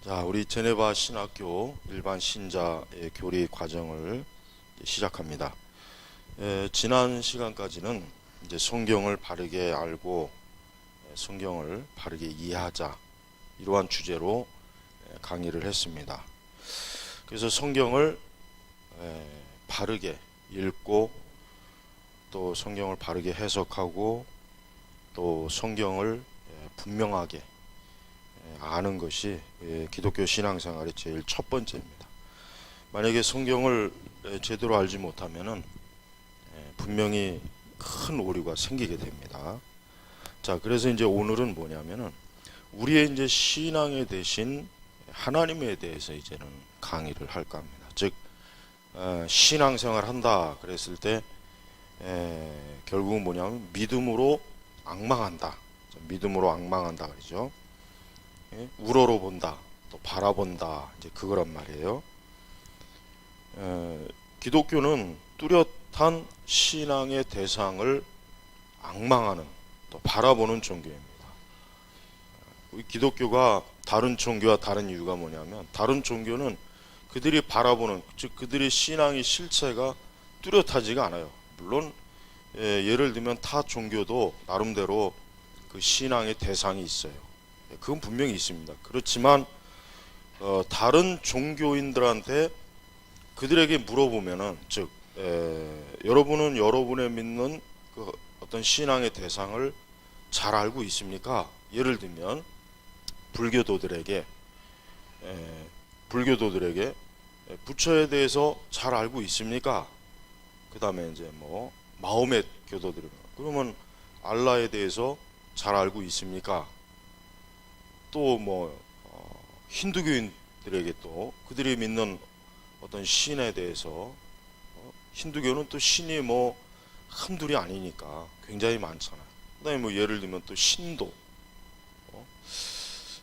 자, 우리 제네바 신학교 일반 신자의 교리 과정을 시작합니다. 지난 시간까지는 이제 성경을 바르게 알고 성경을 바르게 이해하자 이러한 주제로 강의를 했습니다. 그래서 성경을 바르게 읽고 또 성경을 바르게 해석하고 또 성경을 분명하게 아는 것이 기독교 신앙생활의 제일 첫 번째입니다. 만약에 성경을 제대로 알지 못하면은 분명히 큰 오류가 생기게 됩니다. 자, 그래서 이제 오늘은 뭐냐면은 우리의 이제 신앙의 대신 하나님에 대해서 이제는 강의를 할까 합니다. 즉 신앙생활 한다 그랬을 때 결국은 뭐냐면 믿음으로 앙망한다. 믿음으로 앙망한다 그러죠. 우러러본다, 또 바라본다, 이제 그거란 말이에요. 기독교는 뚜렷한 신앙의 대상을 앙망하는, 또 바라보는 종교입니다. 우리 기독교가 다른 종교와 다른 이유가 뭐냐면, 다른 종교는 그들이 바라보는, 즉 그들의 신앙의 실체가 뚜렷하지가 않아요. 물론 예를 들면 타 종교도 나름대로 그 신앙의 대상이 있어요. 그건 분명히 있습니다. 그렇지만 다른 종교인들한테 그들에게 물어보면은, 즉 여러분은 여러분의 믿는 그 어떤 신앙의 대상을 잘 알고 있습니까? 예를 들면 불교도들에게 부처에 대해서 잘 알고 있습니까? 그 다음에 이제 뭐 마호멧 교도들, 그러면 알라에 대해서 잘 알고 있습니까? 또 뭐 힌두교인들에게 또 그들이 믿는 어떤 신에 대해서, 힌두교는 또 신이 뭐 한둘이 아니니까 굉장히 많잖아요. 그다음에 뭐 예를 들면 또 신도,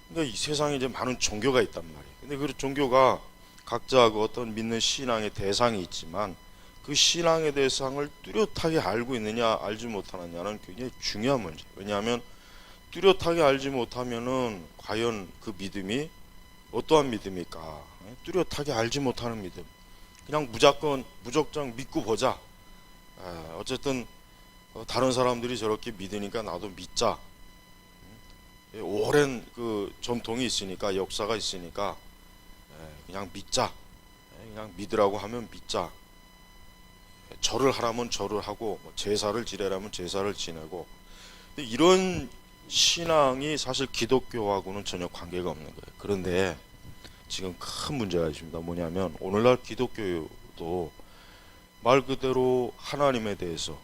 그러니까 이 세상에 이제 많은 종교가 있단 말이에요. 근데 그 종교가 각자 그 어떤 믿는 신앙의 대상이 있지만 그 신앙의 대상을 뚜렷하게 알고 있느냐 알지 못하느냐는 굉장히 중요한 문제. 왜냐하면 뚜렷하게 알지 못하면은 과연 그 믿음이 어떠한 믿음일까? 뚜렷하게 알지 못하는 믿음, 그냥 무작정 믿고 보자. 어쨌든 다른 사람들이 저렇게 믿으니까 나도 믿자. 오랜 그 전통이 있으니까, 역사가 있으니까 그냥 믿자. 그냥 믿으라고 하면 믿자. 절을 하라면 절을 하고, 뭐 제사를 지내라면 제사를 지내고. 근데 이런 신앙이 사실 기독교하고는 전혀 관계가 없는 거예요. 그런데 지금 큰 문제가 있습니다. 뭐냐면 오늘날 기독교도 말 그대로 하나님에 대해서,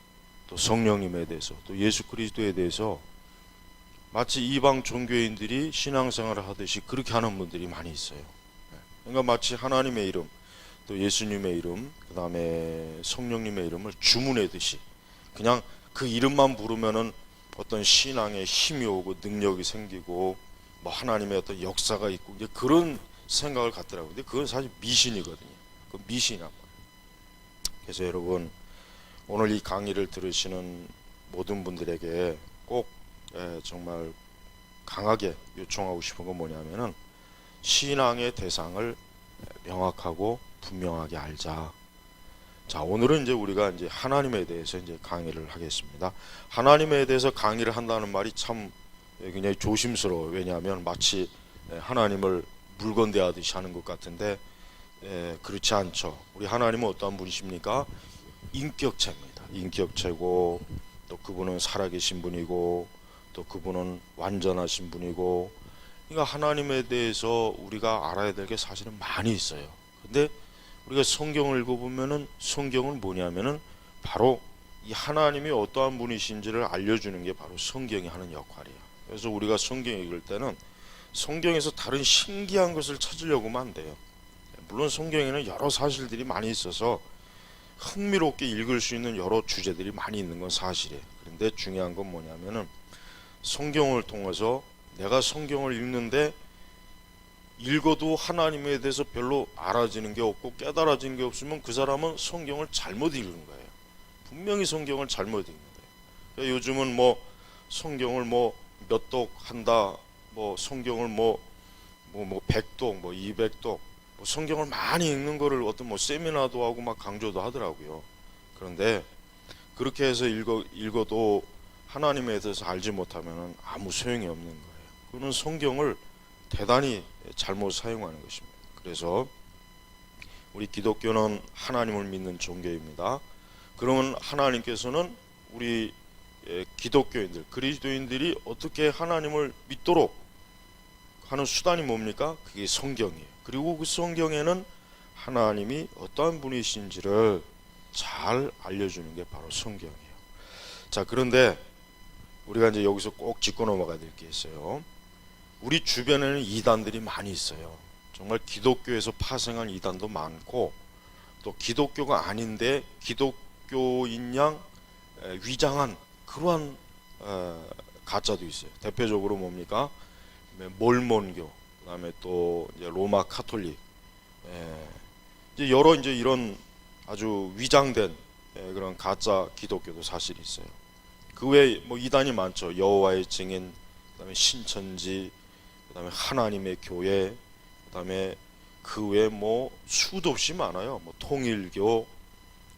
또 성령님에 대해서, 또 예수 그리스도에 대해서 마치 이방 종교인들이 신앙생활을 하듯이 그렇게 하는 분들이 많이 있어요. 그러니까 마치 하나님의 이름, 또 예수님의 이름, 그 다음에 성령님의 이름을 주문하듯이 그냥 그 이름만 부르면은 어떤 신앙의 힘이 오고 능력이 생기고 뭐 하나님의 어떤 역사가 있고 이제 그런 생각을 갖더라고요. 근데 그건 사실 미신이거든요. 그 미신이란 말이에요. 그래서 여러분, 오늘 이 강의를 들으시는 모든 분들에게 꼭 정말 강하게 요청하고 싶은 건 뭐냐면은 신앙의 대상을 명확하고 분명하게 알자. 자, 오늘은 이제 우리가 이제 하나님에 대해서 이제 강의를 하겠습니다. 하나님에 대해서 강의를 한다는 말이 참 굉장히 조심스러워요. 왜냐하면 마치 하나님을 물건 대하듯이 하는 것 같은데 그렇지 않죠. 우리 하나님은 어떠한 분이십니까? 인격체입니다. 인격체고, 또 그분은 살아계신 분이고, 또 그분은 완전하신 분이고. 그러니까 하나님에 대해서 우리가 알아야 될 게 사실은 많이 있어요. 근데 우리가 성경을 읽어보면은 성경은 뭐냐면은 바로 이 하나님이 어떠한 분이신지를 알려주는 게 바로 성경이 하는 역할이에요. 그래서 우리가 성경 읽을 때는 성경에서 다른 신기한 것을 찾으려고만 안 돼요. 물론 성경에는 여러 사실들이 많이 있어서 흥미롭게 읽을 수 있는 여러 주제들이 많이 있는 건 사실이에요. 그런데 중요한 건 뭐냐면은 성경을 통해서 내가 성경을 읽는데 읽어도 하나님에 대해서 별로 알아지는 게 없고 깨달아지는 게 없으면 그 사람은 성경을 잘못 읽은 거예요. 분명히 성경을 잘못 읽는 거예요. 그러니까 요즘은 뭐 성경을 뭐 몇 독 한다, 뭐 성경을 뭐 뭐 100독, 뭐 200독, 뭐 성경을 많이 읽는 거를 어떤 뭐 세미나도 하고 막 강조도 하더라고요. 그런데 그렇게 해서 읽어도 하나님에 대해서 알지 못하면 아무 소용이 없는 거예요. 그는 성경을 대단히 잘못 사용하는 것입니다. 그래서 우리 기독교는 하나님을 믿는 종교입니다. 그러면 하나님께서는 우리 기독교인들, 그리스도인들이 어떻게 하나님을 믿도록 하는 수단이 뭡니까? 그게 성경이에요. 그리고 그 성경에는 하나님이 어떠한 분이신지를 잘 알려주는 게 바로 성경이에요. 자, 그런데 우리가 이제 여기서 꼭 짚고 넘어가야 될 게 있어요. 우리 주변에는 이단들이 많이 있어요. 정말 기독교에서 파생한 이단도 많고, 또 기독교가 아닌데 기독교인 양 위장한 그러한 가짜도 있어요. 대표적으로 뭡니까? 몰몬교, 그다음에 또 이제 로마 카톨릭, 이제 여러 이제 이런 아주 위장된 그런 가짜 기독교도 사실 있어요. 그 외에 뭐 이단이 많죠. 여호와의 증인, 그다음에 신천지, 그다음에 하나님의 교회, 그다음에 그 외에 뭐 수도 없이 많아요. 뭐 통일교,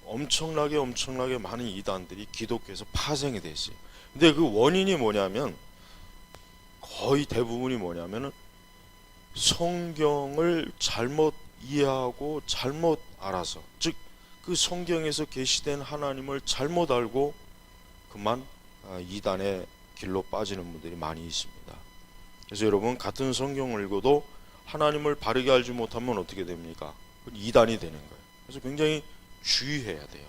엄청나게 많은 이단들이 기독교에서 파생이 돼 있어요. 근데 그 원인이 뭐냐면, 거의 대부분이 뭐냐면은 성경을 잘못 이해하고 잘못 알아서, 즉 그 성경에서 계시된 하나님을 잘못 알고 그만 이단의 길로 빠지는 분들이 많이 있습니다. 그래서 여러분, 같은 성경을 읽어도 하나님을 바르게 알지 못하면 어떻게 됩니까? 이단이 되는 거예요. 그래서 굉장히 주의해야 돼요.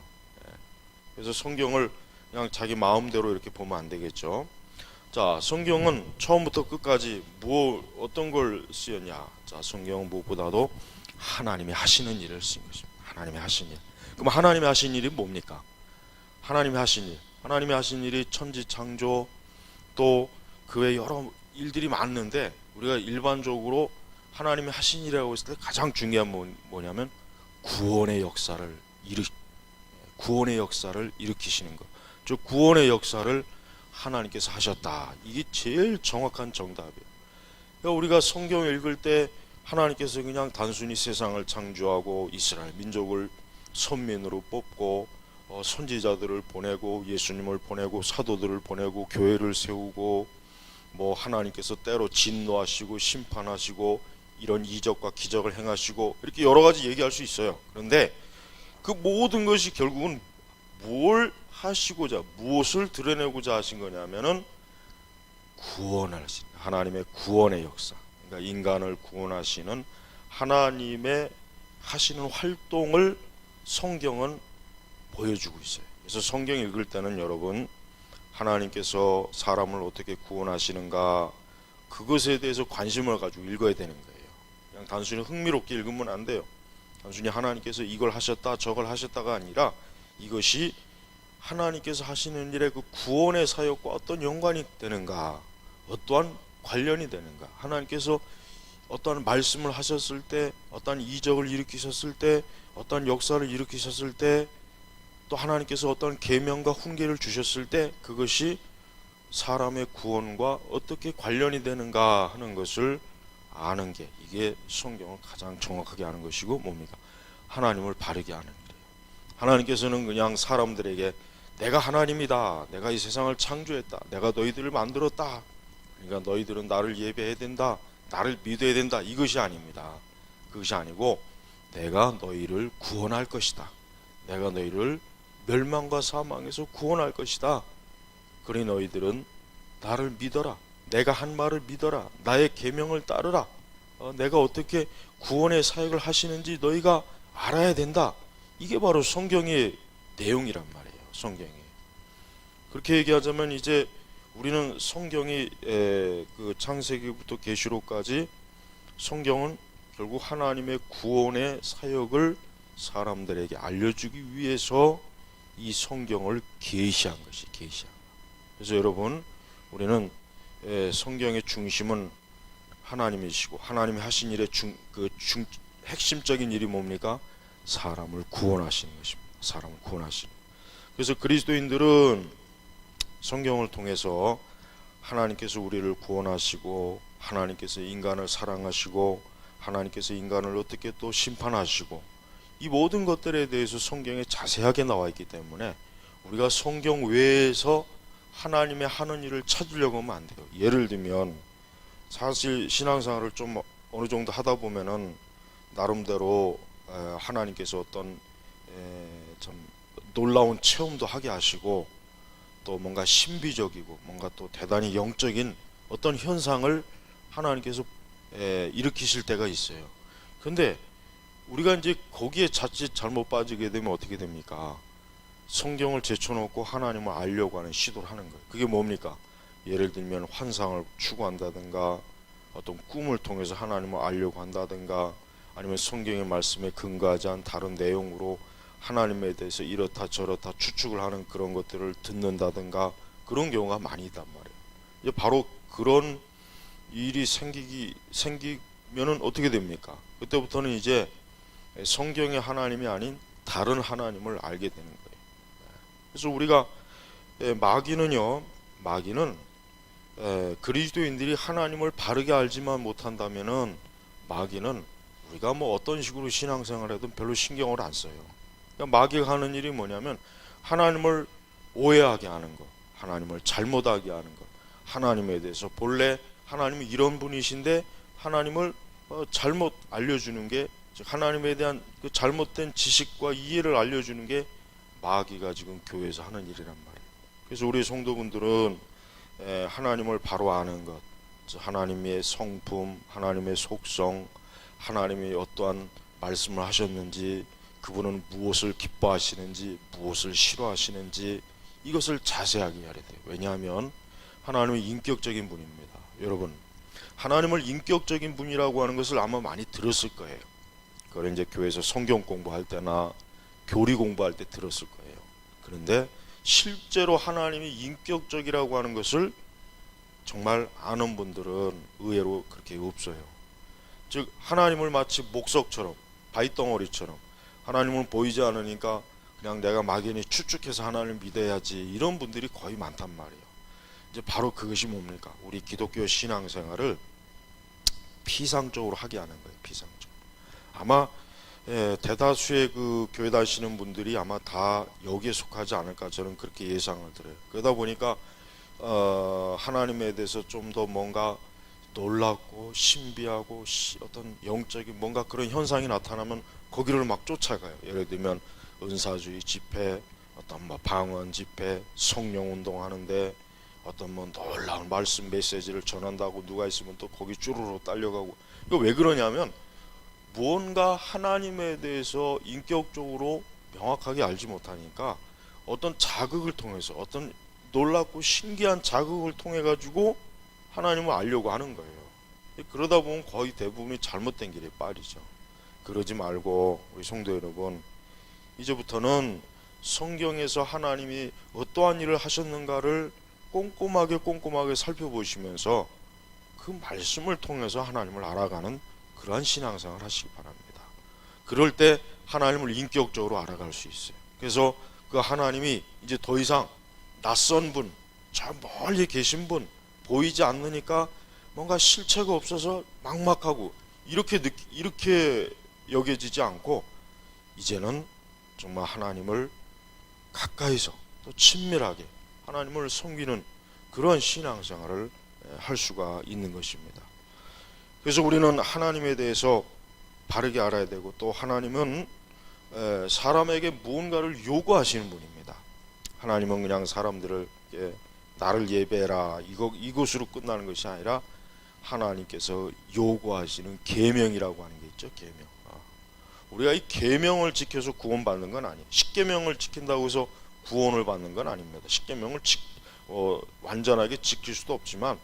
그래서 성경을 그냥 자기 마음대로 이렇게 보면 안 되겠죠. 자, 성경은 처음부터 끝까지 어떤 걸 쓰였냐? 자, 성경은 무엇보다도 하나님이 하시는 일을 쓴 것입니다. 하나님이 하신 일. 그럼 하나님이 하신 일이 뭡니까? 하나님이 하신 일이 천지 창조, 또 그 외 여러 일들이 많은데, 우리가 일반적으로 하나님이 하신 일이라고 했을 때 가장 중요한 뭐냐면 구원의 역사를 일으키시는 것. 즉 구원의 역사를 하나님께서 하셨다. 이게 제일 정확한 정답이에요. 그러니까 우리가 성경을 읽을 때 하나님께서 그냥 단순히 세상을 창조하고 이스라엘 민족을 선민으로 뽑고 선지자들을 보내고 예수님을 보내고 사도들을 보내고 교회를 세우고, 뭐 하나님께서 때로 진노하시고 심판하시고 이런 이적과 기적을 행하시고, 이렇게 여러 가지 얘기할 수 있어요. 그런데 그 모든 것이 결국은 뭘 하시고자, 무엇을 드러내고자 하신 거냐면은 구원을 하신 하나님의 구원의 역사, 그러니까 인간을 구원하시는 하나님의 하시는 활동을 성경은 보여주고 있어요. 그래서 성경 읽을 때는 여러분, 하나님께서 사람을 어떻게 구원하시는가, 그것에 대해서 관심을 가지고 읽어야 되는 거예요. 그냥 단순히 흥미롭게 읽으면 안 돼요. 단순히 하나님께서 이걸 하셨다 저걸 하셨다가 아니라, 이것이 하나님께서 하시는 일에 그 구원의 사역과 어떤 연관이 되는가, 어떠한 관련이 되는가, 하나님께서 어떠한 말씀을 하셨을 때, 어떠한 이적을 일으키셨을 때, 어떠한 역사를 일으키셨을 때, 또 하나님께서 어떠한 계명과 훈계를 주셨을 때 그것이 사람의 구원과 어떻게 관련이 되는가 하는 것을 아는 게, 이게 성경을 가장 정확하게 아는 것이고 뭡니까? 하나님을 바르게 아는 일이에요. 하나님께서는 그냥 사람들에게 내가 하나님이다, 내가 이 세상을 창조했다, 내가 너희들을 만들었다, 그러니까 너희들은 나를 예배해야 된다, 나를 믿어야 된다, 이것이 아닙니다. 그것이 아니고 내가 너희를 구원할 것이다, 내가 너희를 멸망과 사망에서 구원할 것이다, 그러니 너희들은 나를 믿어라, 내가 한 말을 믿어라, 나의 계명을 따르라, 내가 어떻게 구원의 사역을 하시는지 너희가 알아야 된다. 이게 바로 성경의 내용이란 말이에요. 성경이. 그렇게 얘기하자면 이제 우리는 성경이 그 창세기부터 계시록까지 성경은 결국 하나님의 구원의 사역을 사람들에게 알려주기 위해서 이 성경을 계시한 것이 계시한 것. 그래서 여러분, 우리는 성경의 중심은 하나님이시고, 하나님이 하신 일의 핵심적인 일이 뭡니까? 사람을 구원하시는 것입니다. 사람을 구원하시는. 그래서 그리스도인들은 성경을 통해서 하나님께서 우리를 구원하시고 하나님께서 인간을 사랑하시고 하나님께서 인간을 어떻게 또 심판하시고 이 모든 것들에 대해서 성경에 자세하게 나와 있기 때문에 우리가 성경 외에서 하나님의 하는 일을 찾으려고 하면 안 돼요. 예를 들면 사실 신앙생활을 좀 어느 정도 하다 보면은 나름대로 하나님께서 어떤 참 놀라운 체험도 하게 하시고 또 뭔가 신비적이고 뭔가 또 대단히 영적인 어떤 현상을 하나님께서 일으키실 때가 있어요. 근데 우리가 이제 거기에 자칫 잘못 빠지게 되면 어떻게 됩니까? 성경을 제쳐놓고 하나님을 알려고 하는 시도를 하는 거예요. 그게 뭡니까? 예를 들면 환상을 추구한다든가 어떤 꿈을 통해서 하나님을 알려고 한다든가 아니면 성경의 말씀에 근거하지 않은 다른 내용으로 하나님에 대해서 이렇다 저렇다 추측을 하는 그런 것들을 듣는다든가 그런 경우가 많이 있단 말이에요. 이제 바로 그런 일이 생기면은 어떻게 됩니까? 그때부터는 이제 성경의 하나님이 아닌 다른 하나님을 알게 되는 거예요. 그래서 우리가 마귀는 그리스도인들이 하나님을 바르게 알지만 못한다면은 마귀는 우리가 뭐 어떤 식으로 신앙생활해도 별로 신경을 안 써요. 그러니까 마귀가 하는 일이 뭐냐면 하나님을 오해하게 하는 것, 하나님을 잘못하게 하는 것, 하나님에 대해서 본래 하나님이 이런 분이신데 하나님을 잘못 알려주는 게, 즉 하나님에 대한 그 잘못된 지식과 이해를 알려주는 게 마귀가 지금 교회에서 하는 일이란 말이에요. 그래서 우리 성도분들은 하나님을 바로 아는 것, 하나님의 성품, 하나님의 속성, 하나님이 어떠한 말씀을 하셨는지, 그분은 무엇을 기뻐하시는지, 무엇을 싫어하시는지 이것을 자세하게 알아야 돼요. 왜냐하면 하나님은 인격적인 분입니다. 여러분, 하나님을 인격적인 분이라고 하는 것을 아마 많이 들었을 거예요. 그걸 이제 교회에서 성경 공부할 때나 교리 공부할 때 들었을 거예요. 그런데 실제로 하나님이 인격적이라고 하는 것을 정말 아는 분들은 의외로 그렇게 없어요. 즉 하나님을 마치 목석처럼, 바위덩어리처럼 하나님은 보이지 않으니까 그냥 내가 막연히 추측해서 하나님을 믿어야지, 이런 분들이 거의 많단 말이에요. 이제 바로 그것이 뭡니까? 우리 기독교 신앙생활을 피상적으로 하게 하는 거예요. 피상적으로. 아마 대다수의 그 교회 다니시는 분들이 아마 다 여기에 속하지 않을까, 저는 그렇게 예상을 드려요. 그러다 보니까 하나님에 대해서 좀 더 뭔가 놀랍고 신비하고 어떤 영적인 뭔가 그런 현상이 나타나면 거기를 막 쫓아가요. 예를 들면 은사주의 집회, 어떤 뭐 방언 집회, 성령 운동하는데 어떤 뭐 놀라운 말씀 메시지를 전한다고 누가 있으면 또 거기 쭈루루 딸려가고. 이거 왜 그러냐면 무언가 하나님에 대해서 인격적으로 명확하게 알지 못하니까 어떤 자극을 통해서, 어떤 놀랍고 신기한 자극을 통해 가지고 하나님을 알려고 하는 거예요. 그러다 보면 거의 대부분이 잘못된 길에 빠지죠. 그러지 말고 우리 성도 여러분, 이제부터는 성경에서 하나님이 어떠한 일을 하셨는가를 꼼꼼하게 살펴보시면서 그 말씀을 통해서 하나님을 알아가는 그러한 신앙생활을 하시기 바랍니다. 그럴 때 하나님을 인격적으로 알아갈 수 있어요. 그래서 그 하나님이 이제 더 이상 낯선 분, 저 멀리 계신 분, 보이지 않으니까 뭔가 실체가 없어서 막막하고 이렇게 여겨지지 않고 이제는 정말 하나님을 가까이서 또 친밀하게 하나님을 섬기는 그런 신앙생활을 할 수가 있는 것입니다. 그래서 우리는 하나님에 대해서 바르게 알아야 되고, 또 하나님은 사람에게 무언가를 요구하시는 분입니다. 하나님은 그냥 사람들을 나를 예배해라 이것으로 끝나는 것이 아니라 하나님께서 요구하시는 계명이라고 하는 게 있죠. 계명. 우리가 이 계명을 지켜서 구원받는 건 아니에요. 십계명을 지킨다고 해서 구원을 받는 건 아닙니다. 십계명을 완전하게 지킬 수도 없지만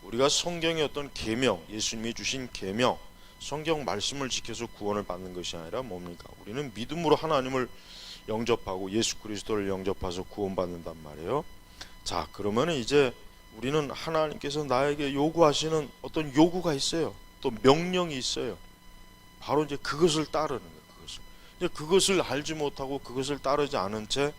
우리가 성경의 어떤 계명, 예수님이 주신 계명, 성경 말씀을 지켜서 구원을 받는 것이 아니라 뭡니까? 우리는 믿음으로 하나님을 영접하고 예수 그리스도를 영접해서 구원받는단 말이에요. 자, 그러면 이제 우리는 하나님께서 나에게 요구하시는 어떤 요구가 있어요. 또 명령이 있어요. 바로 이제 그것을 따르는 거예요. 이제 그것을 알지 못하고 그것을 따르지 않은 채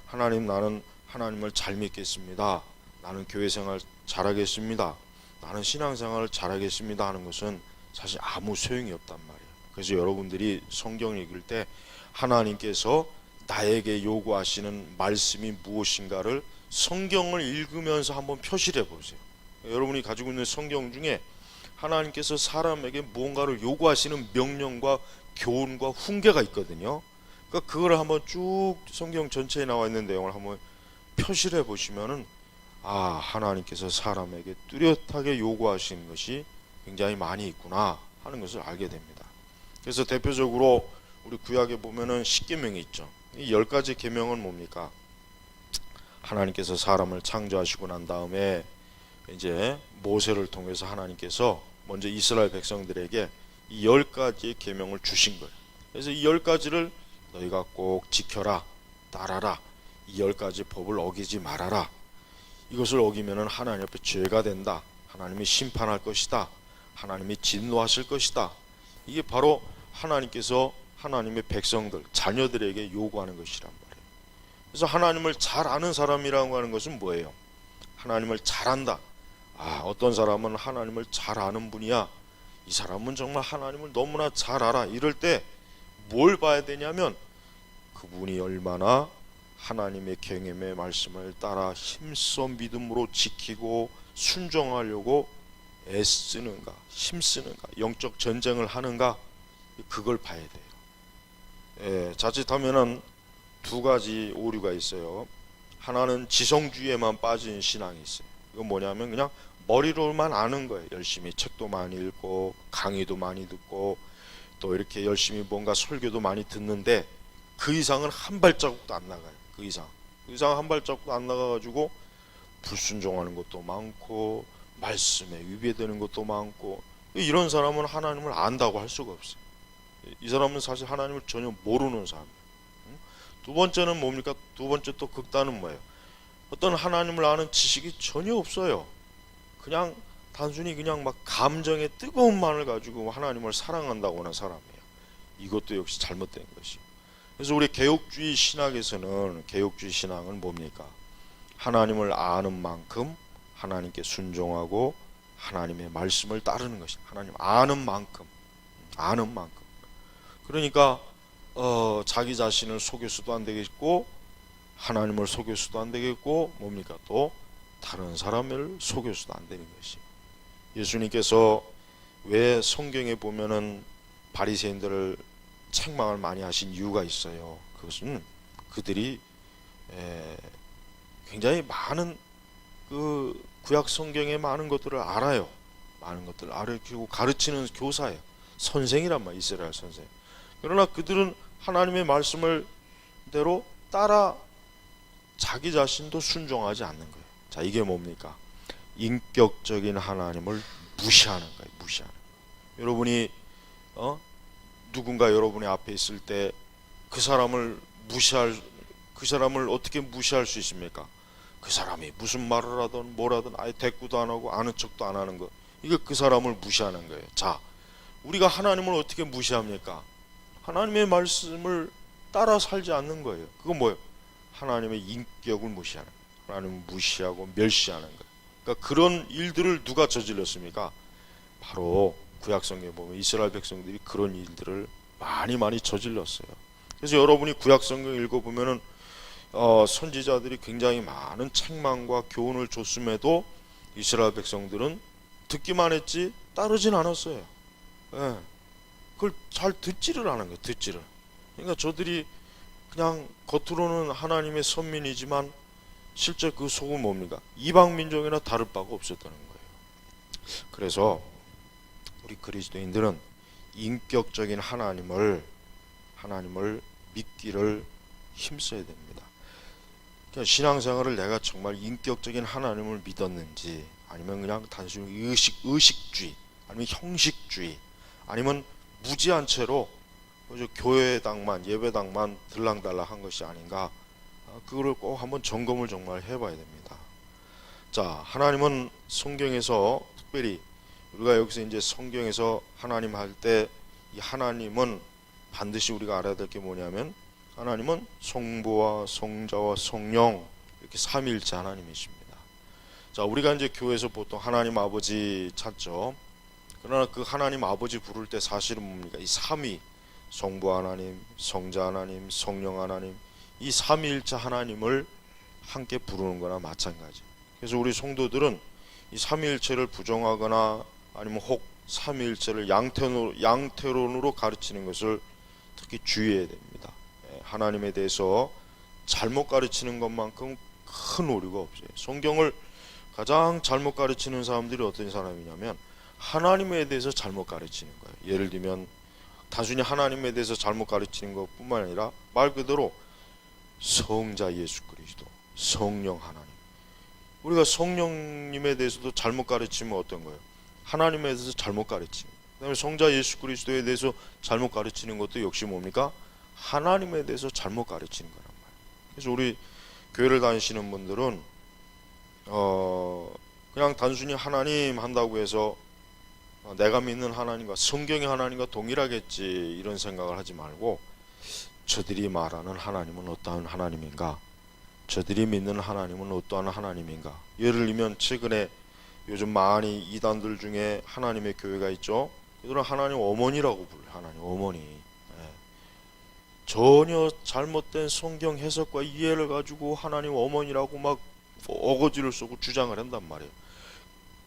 하나님, 나는 하나님을 잘 믿겠습니다, 나는 교회 생활 잘하겠습니다, 나는 신앙생활을 잘하겠습니다 하는 것은 사실 아무 소용이 없단 말이에요. 그래서 여러분들이 성경 읽을 때 하나님께서 나에게 요구하시는 말씀이 무엇인가를 성경을 읽으면서 한번 표시를 해보세요. 여러분이 가지고 있는 성경 중에 하나님께서 사람에게 무언가를 요구하시는 명령과 교훈과 훈계가 있거든요. 그러니까 그걸 한번 쭉 성경 전체에 나와 있는 내용을 한번 표시를 해보시면은 하나님께서 사람에게 뚜렷하게 요구하시는 것이 굉장히 많이 있구나 하는 것을 알게 됩니다. 그래서 대표적으로 우리 구약에 보면은 10계명이 있죠. 이 10가지 계명은 뭡니까? 하나님께서 사람을 창조하시고 난 다음에 이제 모세를 통해서 하나님께서 먼저 이스라엘 백성들에게 이 10가지의 계명을 주신 거예요. 그래서 이 10가지를 너희가 꼭 지켜라, 따라라. 이 10가지 법을 어기지 말아라. 이것을 어기면은 하나님 앞에 죄가 된다. 하나님이 심판할 것이다. 하나님이 진노하실 것이다. 이게 바로 하나님께서 하나님의 백성들, 자녀들에게 요구하는 것이란 말이에요. 그래서 하나님을 잘 아는 사람이라고 하는 것은 뭐예요? 하나님을 잘 안다. 어떤 사람은 하나님을 잘 아는 분이야. 이 사람은 정말 하나님을 너무나 잘 알아. 이럴 때 뭘 봐야 되냐면 그분이 얼마나 하나님의 경험의 말씀을 따라 힘써 믿음으로 지키고 순종하려고 애쓰는가, 힘쓰는가, 영적 전쟁을 하는가, 그걸 봐야 돼요. 자칫하면은 두 가지 오류가 있어요. 하나는 지성주의에만 빠진 신앙이 있어요. 이건 뭐냐면 그냥 머리로만 아는 거예요. 열심히 책도 많이 읽고 강의도 많이 듣고 또 이렇게 열심히 뭔가 설교도 많이 듣는데 그 이상은 한 발자국도 안 나가요. 그 이상 한 발자국도 안 나가가지고 불순종하는 것도 많고 말씀에 위배되는 것도 많고, 이런 사람은 하나님을 안다고 할 수가 없어요. 이 사람은 사실 하나님을 전혀 모르는 사람이에요. 두 번째는 뭡니까? 두 번째 또 극단은 뭐예요? 어떤 하나님을 아는 지식이 전혀 없어요. 그냥 단순히 그냥 막 감정의 뜨거움만을 가지고 하나님을 사랑한다고 하는 사람이에요. 이것도 역시 잘못된 것이에요. 그래서 우리 개혁주의 신학에서는, 개혁주의 신앙은 뭡니까? 하나님을 아는 만큼 하나님께 순종하고 하나님의 말씀을 따르는 것이, 하나님 아는 만큼. 그러니까 자기 자신을 속여서도 안 되겠고 하나님을 속여서도 안 되겠고 뭡니까? 또 다른 사람을 속여서도 안 되는 것이. 예수님께서 왜 성경에 보면은 바리새인들을 책망을 많이 하신 이유가 있어요. 그것은 그들이 굉장히 많은 그 구약 성경의 많은 것들을 알아요. 많은 것들을 알고 가르치는 교사예요. 선생이란 말, 이스라엘 선생. 그러나 그들은 하나님의 말씀을 대로 따라 자기 자신도 순종하지 않는 거예요. 자, 이게 뭡니까? 인격적인 하나님을 무시하는 거예요. 무시하는 거예요. 여러분이 누군가 여러분의 앞에 있을 때 그 사람을 어떻게 무시할 수 있습니까? 그 사람이 무슨 말을 하든 뭘 하든 아예 대꾸도 안 하고 아는 척도 안 하는 거, 이게 그 사람을 무시하는 거예요. 자, 우리가 하나님을 어떻게 무시합니까? 하나님의 말씀을 따라 살지 않는 거예요. 그건 뭐예요? 하나님의 인격을 무시하는 거예요. 하나님을 무시하고 멸시하는 거예요. 그러니까 그런 일들을 누가 저질렀습니까? 바로 구약성경에 보면 이스라엘 백성들이 그런 일들을 많이 저질렀어요. 그래서 여러분이 구약성경 읽어보면은 선지자들이 굉장히 많은 책망과 교훈을 줬음에도 이스라엘 백성들은 듣기만 했지 따르진 않았어요. 그걸 잘 듣지를 않은 거예요. 듣지를. 그러니까 저들이 그냥 겉으로는 하나님의 선민이지만 실제 그 속은 뭡니까? 이방 민족이나 다를 바가 없었다는 거예요. 그래서 우리 그리스도인들은 인격적인 하나님을 믿기를 힘써야 됩니다. 그러니까 신앙생활을 내가 정말 인격적인 하나님을 믿었는지, 아니면 그냥 단순히 의식주의, 아니면 형식주의, 아니면 무지한 채로 교회당만, 예배당만 들랑달랑 한 것이 아닌가, 그거를 꼭 한번 점검을 정말 해봐야 됩니다. 자, 하나님은 성경에서 특별히 우리가 여기서 이제 성경에서 하나님 할 때 이 하나님은 반드시 우리가 알아야 될 게 뭐냐면, 하나님은 성부와 성자와 성령, 이렇게 삼위일체 하나님이십니다. 자, 우리가 이제 교회에서 보통 하나님 아버지 찾죠. 그러나 그 하나님 아버지 부를 때 사실은 뭡니까? 이 삼위, 성부 하나님, 성자 하나님, 성령 하나님, 이 삼위일체 하나님을 함께 부르는 거나 마찬가지. 그래서 우리 성도들은 이 삼위일체를 부정하거나 아니면 혹 삼위일체를 양태론으로 가르치는 것을 특히 주의해야 됩니다. 하나님에 대해서 잘못 가르치는 것만큼 큰 오류가 없어요. 성경을 가장 잘못 가르치는 사람들이 어떤 사람이냐면 하나님에 대해서 잘못 가르치는 거예요. 예를 들면 단순히 하나님에 대해서 잘못 가르치는 것뿐만 아니라 말 그대로 성자 예수 그리스도, 성령 하나님. 우리가 성령님에 대해서도 잘못 가르치면 어떤 거예요? 하나님에 대해서 잘못 가르치는 거예요. 그다음에 성자 예수 그리스도에 대해서 잘못 가르치는 것도 역시 뭡니까? 하나님에 대해서 잘못 가르치는 거란 말이에요. 그래서 우리 교회를 다니시는 분들은 그냥 단순히 하나님 한다고 해서 내가 믿는 하나님과 성경의 하나님과 동일하겠지 이런 생각을 하지 말고 저들이 말하는 하나님은 어떠한 하나님인가? 저들이 믿는 하나님은 어떠한 하나님인가? 예를 들면 최근에 요즘 많이 이단들 중에 하나님의 교회가 있죠. 그들은 하나님 어머니라고 불러요. 하나님 어머니. 전혀 잘못된 성경 해석과 이해를 가지고 하나님 어머니라고 막 어거지를 쓰고 주장을 한단 말이에요.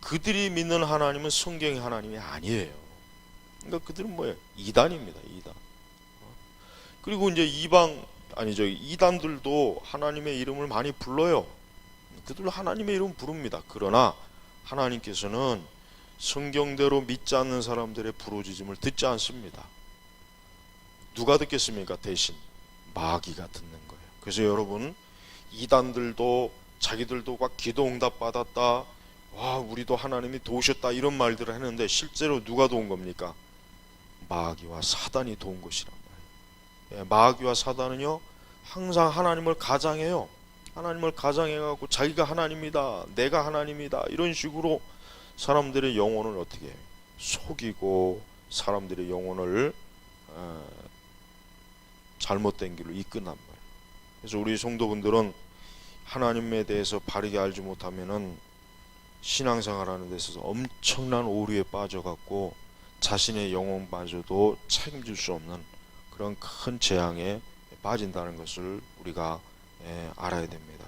그들이 믿는 하나님은 성경의 하나님이 아니에요. 그러니까 그들은 뭐예요? 이단입니다. 이단. 그리고 이제 이단들도 하나님의 이름을 많이 불러요. 그들도 하나님의 이름 부릅니다. 그러나 하나님께서는 성경대로 믿지 않는 사람들의 부르짖음을 듣지 않습니다. 누가 듣겠습니까? 대신 마귀가 듣는 거예요. 그래서 여러분, 이단들도 자기들도 막 기도 응답 받았다, 와 우리도 하나님이 도우셨다 이런 말들을 하는데 실제로 누가 도운 겁니까? 마귀와 사단이 도운 것이란 말이에요. 마귀와 사단은요 항상 하나님을 가장해요. 하나님을 가장해갖고 자기가 하나님이다, 내가 하나님이다 이런 식으로 사람들의 영혼을 어떻게 해요? 속이고 사람들의 영혼을 잘못된 길로 이끈단 말이에요. 그래서 우리 성도분들은 하나님에 대해서 바르게 알지 못하면은 신앙생활하는 데 있어서 엄청난 오류에 빠져갖고 자신의 영혼마저도 책임질 수 없는 그런 큰 재앙에 빠진다는 것을 우리가 알아야 됩니다.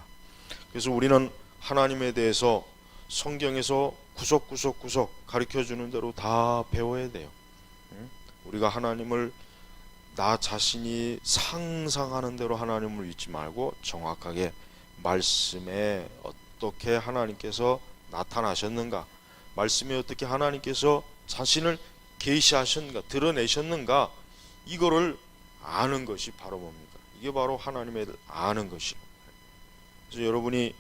그래서 우리는 하나님에 대해서 성경에서 구석구석 가르쳐주는 대로 다 배워야 돼요. 우리가 하나님을 나 자신이 상상하는 대로 하나님을 믿지 말고 정확하게 말씀에 어떻게 하나님께서 나타나셨는가, 말씀에 어떻게 하나님께서 자신을 계시하셨는가, 드러내셨는가, 이거를 아는 것이 바로 뭡니까? 이게 바로 하나님의 아는 것이에요. 그래서 여러분이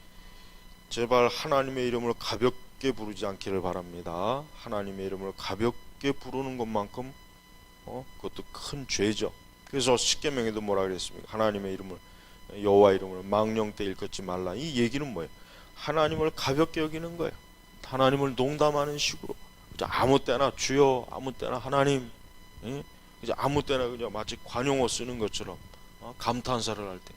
제발 하나님의 이름을 가볍게 부르지 않기를 바랍니다. 하나님의 이름을 가볍게 부르는 것만큼 그것도 큰 죄죠. 그래서 십계명에도 뭐라 그랬습니까? 하나님의 이름을, 여호와 이름을 망령 때 일컫지 말라. 이 얘기는 뭐예요? 하나님을 가볍게 여기는 거예요. 하나님을 농담하는 식으로 아무 때나 주여, 아무 때나 하나님, 이제 아무 때나 그냥 마치 관용어 쓰는 것처럼 감탄사를 할 때,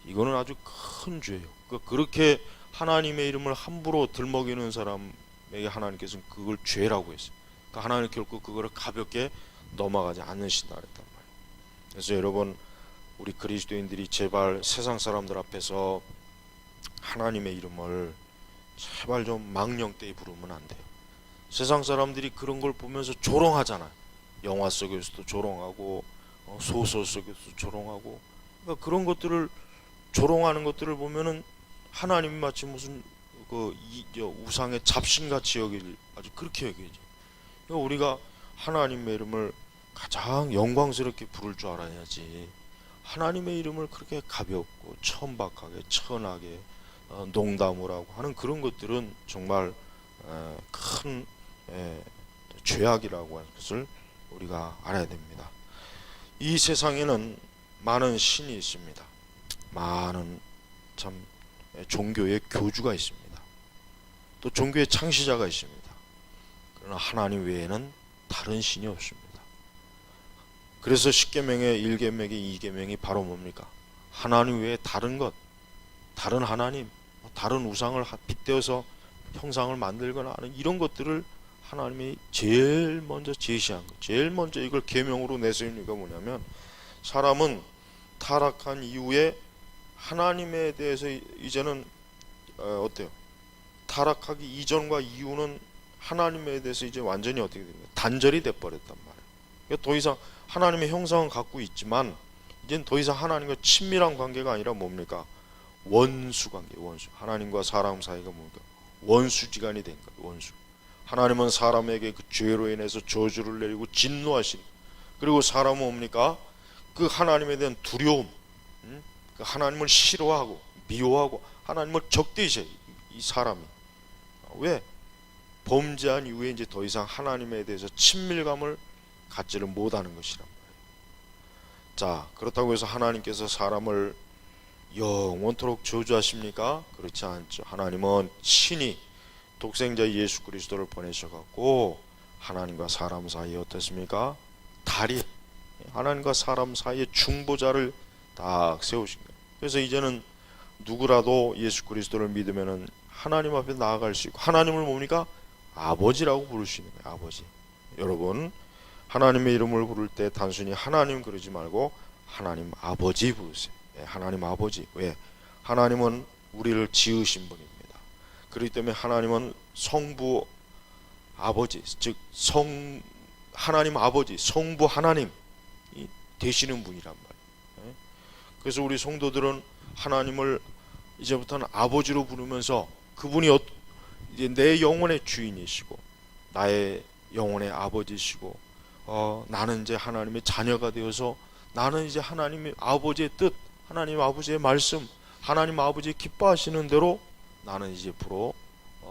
이거는 아주 큰 죄예요. 그렇게 하나님의 이름을 함부로 들먹이는 사람에게 하나님께서는 그걸 죄라고 했어요. 그러니까 하나님 결코 그거를 가볍게 넘어가지 않으신다 그랬단 말이에요. 그래서 여러분, 우리 그리스도인들이 제발 세상 사람들 앞에서 하나님의 이름을 제발 좀 망령되이 부르면 안 돼요. 세상 사람들이 그런 걸 보면서 조롱하잖아요. 영화 속에서도 조롱하고 소설 속에서도 조롱하고, 그러니까 그런 것들을 조롱하는 것들을 보면은 하나님이 마치 무슨 우상의 잡신같이 아주 그렇게 여기지. 그러니까 우리가 하나님의 이름을 가장 영광스럽게 부를 줄 알아야지. 하나님의 이름을 그렇게 가볍고 천박하게 천하게 농담을 하고 하는 그런 것들은 정말 큰 죄악이라고 하는 것을 우리가 알아야 됩니다. 이 세상에는 많은 신이 있습니다. 많은 참 종교의 교주가 있습니다. 또 종교의 창시자가 있습니다. 그러나 하나님 외에는 다른 신이 없습니다. 그래서 십계명의 1계명의 2계명이 바로 뭡니까? 하나님 외에 다른 것, 다른 하나님, 다른 우상을 빗대어서 형상을 만들거나 하는 이런 것들을 하나님이 제일 먼저 제시한 거, 제일 먼저 이걸 계명으로 내세운 이유가 뭐냐면, 사람은 타락한 이후에 하나님에 대해서 이제는 어때요? 타락하기 이전과 이후는 하나님에 대해서 이제 완전히 어떻게 됩니까? 단절이 돼 버렸단 말이에요. 그러니까 더 이상 하나님의 형상은 갖고 있지만 이젠 더 이상 하나님과 친밀한 관계가 아니라 뭡니까? 원수 관계, 원수. 하나님과 사람 사이가 뭡니까? 원수지간이 된 거예요. 원수. 하나님은 사람에게 그 죄로 인해서 저주를 내리고 진노하시니, 그리고 사람은 뭡니까? 그 하나님에 대한 두려움, 그 하나님을 싫어하고 미워하고 하나님을 적대시해. 이 사람이 왜? 범죄한 이후에 이제 더 이상 하나님에 대해서 친밀감을 갖지를 못하는 것이란 말이에요. 자, 그렇다고 해서 하나님께서 사람을 영원토록 저주하십니까? 그렇지 않죠. 하나님은 친히 독생자 예수 그리스도를 보내셔갖고 하나님과 사람 사이에 어떻습니까? 다리, 하나님과 사람 사이에 중보자를 딱 세우신 거예요. 그래서 이제는 누구라도 예수 그리스도를 믿으면은 하나님 앞에 나아갈 수 있고, 하나님을 뭡니까? 아버지라고 부를 수 있는 거예요. 아버지. 여러분, 하나님의 이름을 부를 때 단순히 하나님 그러지 말고 하나님 아버지 부르세요. 하나님 아버지. 왜? 하나님은 우리를 지으신 분입니다. 그렇기 때문에 하나님은 성부 아버지, 즉 하나님 아버지, 성부 하나님 되시는 분이란 말이에요. 그래서 우리 성도들은 하나님을 이제부터는 아버지로 부르면서 그분이 이제 내 영혼의 주인이시고 나의 영혼의 아버지시고, 나는 이제 하나님의 자녀가 되어서 나는 이제 하나님의 아버지의 뜻, 하나님 아버지의 말씀, 하나님 아버지 기뻐하시는 대로 나는 이제 앞으로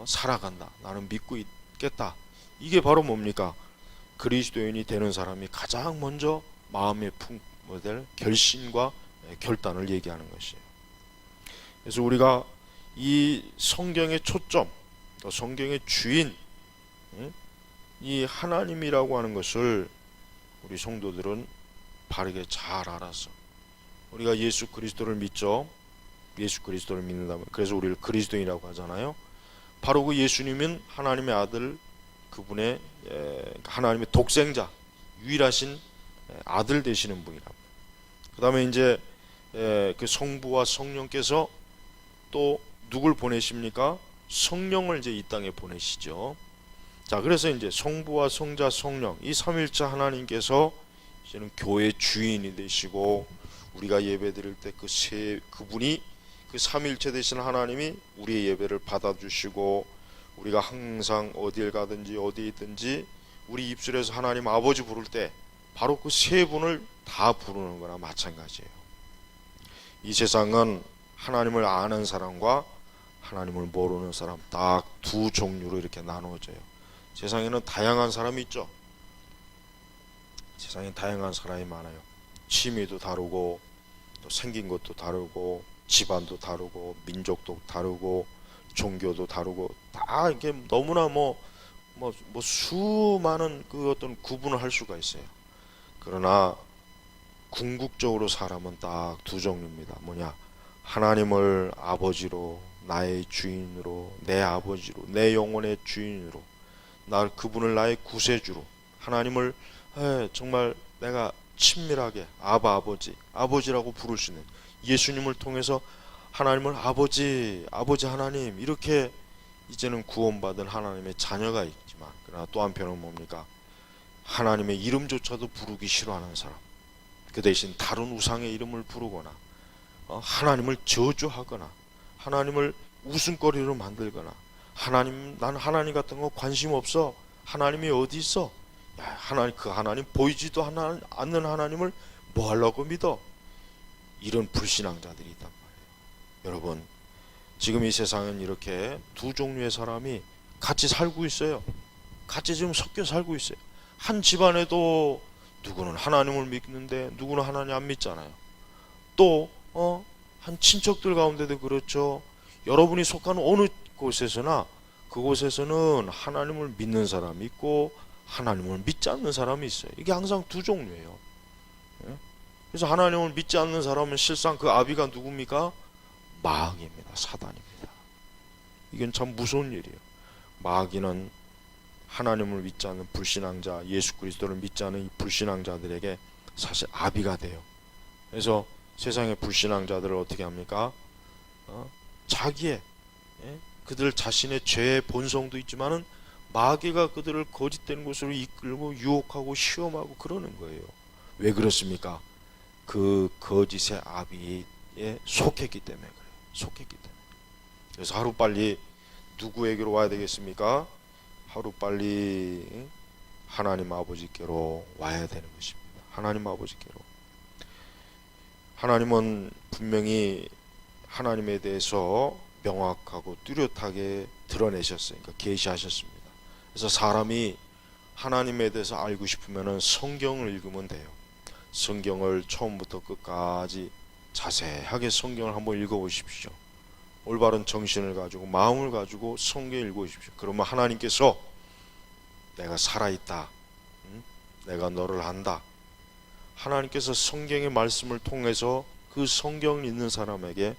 살아간다. 나는 믿고 있겠다. 이게 바로 뭡니까? 그리스도인이 되는 사람이 가장 먼저 마음에 품어야 될 결심과 결단을 얘기하는 것이에요. 그래서 우리가 이 성경의 초점, 또 성경의 주인, 이 하나님이라고 하는 것을 우리 성도들은 바르게 잘 알아서, 우리가 예수 그리스도를 믿죠. 예수 그리스도를 믿는다면, 그래서 우리를 그리스도인이라고 하잖아요. 바로 그 예수님은 하나님의 아들, 그분의 하나님의 독생자, 유일하신 아들 되시는 분이랍니다. 그 다음에 이제 그 성부와 성령께서 또 누굴 보내십니까? 성령을 이제 이 땅에 보내시죠. 자, 그래서 이제 성부와 성자 성령, 이 삼일체 하나님께서 이제는 교회의 주인이 되시고, 우리가 예배 드릴 때 그분이 그 삼일체 되신 하나님이 우리의 예배를 받아주시고, 우리가 항상 어딜 가든지 어디 있든지 우리 입술에서 하나님 아버지 부를 때 바로 그 세 분을 다 부르는 거나 마찬가지예요. 이 세상은 하나님을 아는 사람과 하나님을 모르는 사람, 딱 두 종류로 이렇게 나누어져요. 세상에는 다양한 사람이 있죠. 세상에 다양한 사람이 많아요. 취미도 다르고, 또 생긴 것도 다르고, 집안도 다르고, 민족도 다르고, 종교도 다르고, 다 이게 너무나 수많은 그 어떤 구분을 할 수가 있어요. 그러나 궁극적으로 사람은 딱 두 종류입니다. 뭐냐? 하나님을 아버지로, 나의 주인으로, 내 아버지로, 내 영혼의 주인으로, 그분을 나의 구세주로, 하나님을 정말 내가 친밀하게 아버지라고 부를 수 있는, 예수님을 통해서 하나님을 아버지 하나님, 이렇게 이제는 구원받은 하나님의 자녀가 있지만, 그러나 또 한편은 뭡니까? 하나님의 이름조차도 부르기 싫어하는 사람, 그 대신 다른 우상의 이름을 부르거나 하나님을 저주하거나 하나님을 웃음거리로 만들거나, 난 하나님 같은 거 관심 없어, 하나님이 어디 있어, 그 하나님 보이지도 않는 하나님을 뭐 하려고 믿어, 이런 불신앙자들이 있단 말이에요. 여러분, 지금 이 세상은 이렇게 두 종류의 사람이 같이 살고 있어요. 같이 지금 섞여 살고 있어요. 한 집안에도 누구는 하나님을 믿는데 누구는 하나님 안 믿잖아요. 또 한 친척들 가운데도 그렇죠. 여러분이 속한 어느 곳에서나 그곳에서는 하나님을 믿는 사람이 있고 하나님을 믿지 않는 사람이 있어요. 이게 항상 두 종류예요. 그래서 하나님을 믿지 않는 사람은 실상 그 아비가 누굽니까? 마귀입니다. 사단입니다. 이건 참 무서운 일이에요. 마귀는 하나님을 믿지 않는 불신앙자, 예수 그리스도를 믿지 않는 이 불신앙자들에게 사실 아비가 돼요. 그래서 세상의 불신앙자들을 어떻게 합니까? 자기의 그들 자신의 죄의 본성도 있지만은 마귀가 그들을 거짓된 곳으로 이끌고 유혹하고 시험하고 그러는 거예요. 왜 그렇습니까? 그 거짓의 아비에 속했기 때문에 그래요. 속했기 때문에. 그래서 하루빨리 누구에게로 와야 되겠습니까? 하루빨리 하나님 아버지께로 와야 되는 것입니다. 하나님 아버지께로. 하나님은 분명히 하나님에 대해서 명확하고 뚜렷하게 드러내셨으니까 계시하셨습니다. 그래서 사람이 하나님에 대해서 알고 싶으면 성경을 읽으면 돼요. 성경을 처음부터 끝까지 자세하게 성경을 한번 읽어보십시오. 올바른 정신을 가지고 마음을 가지고 성경을 읽어보십시오. 그러면 하나님께서 내가 살아있다, 내가 너를 안다, 하나님께서 성경의 말씀을 통해서 그 성경을 읽는 사람에게